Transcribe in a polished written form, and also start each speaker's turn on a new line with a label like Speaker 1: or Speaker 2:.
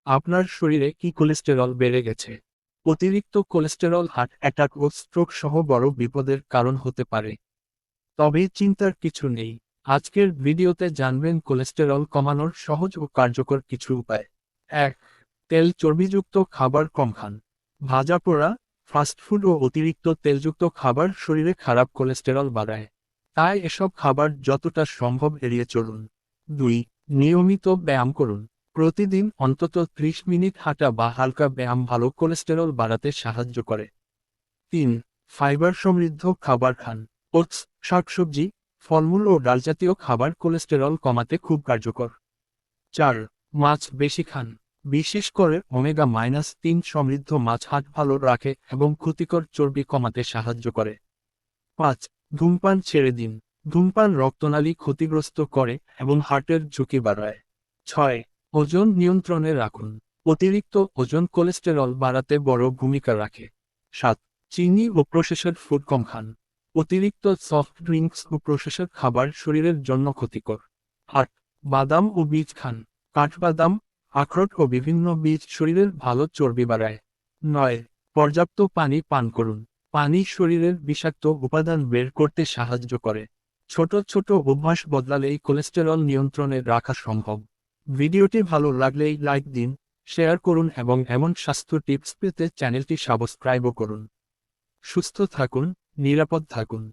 Speaker 1: আপনার শরীরে কি কোলেস্টেরল বেড়ে গেছে? অতিরিক্ত কোলেস্টেরল হার্ট অ্যাটাক ও স্ট্রোক সহ বড় বিপদের কারণ হতে পারে। তবে চিন্তার কিছু নেই। আজকের ভিডিওতে জানবেন কোলেস্টেরল কমানোর সহজ ও কার্যকর কিছু উপায়। ১. তেল চর্বিযুক্ত খাবার কম খান। ভাজা পোড়া, ফাস্টফুড ও অতিরিক্ত তেলযুক্ত খাবার শরীরে খারাপ কোলেস্টেরল বাড়ায়। তাই এসব খাবার যতটা সম্ভব এড়িয়ে চলুন। ২. নিয়মিত ব্যায়াম করুন। প্রতিদিন অন্তত ৩০ মিনিট হাঁটা বা হালকা ব্যায়াম ভালো কোলেস্টেরল বাড়াতে সাহায্য করে। ৩. ফাইবার সমৃদ্ধ খাবার খান। ওটস, শাকসবজি, ফলমূল ও ডালজাতীয় খাবার কোলেস্টেরল কমাতে খুব কার্যকর। ৪. মাছ বেশি খান। বিশেষ করে ওমেগা-৩ সমৃদ্ধ মাছ হার্ট ভালো রাখে এবং ক্ষতিকর চর্বি কমাতে সাহায্য করে। ৫. ধূমপান ছেড়ে দিন। ধূমপান রক্তনালী ক্ষতিগ্রস্ত করে এবং হার্টের ঝুঁকি বাড়ায়। ৬. ওজন নিয়ন্ত্রণে রাখুন। অতিরিক্ত ওজন কোলেস্টেরল বাড়াতে বড় ভূমিকা রাখে। ৭. চিনি ও প্রসেসড ফুড কম খান। অতিরিক্ত সফট ড্রিঙ্কস ও প্রসেসড খাবার শরীরের জন্য ক্ষতিকর। ৮. বাদাম ও বীজ খান। কাঠবাদাম, আখরোট ও বিভিন্ন বীজ শরীরের ভালো চর্বি বাড়ায়। ৯. পর্যাপ্ত পানি পান করুন। পানি শরীরের বিষাক্ত উপাদান বের করতে সাহায্য করে। ছোট ছোট অভ্যাস বদলালেই কোলেস্টেরল নিয়ন্ত্রণে রাখা সম্ভব। ভিডিওটি ভালো লাগলেই লাইক দিন, শেয়ার করুন এবং এমন স্বাস্থ্য টিপস পেতে চ্যানেলটি সাবস্ক্রাইবও করুন। সুস্থ থাকুন, নিরাপদ থাকুন।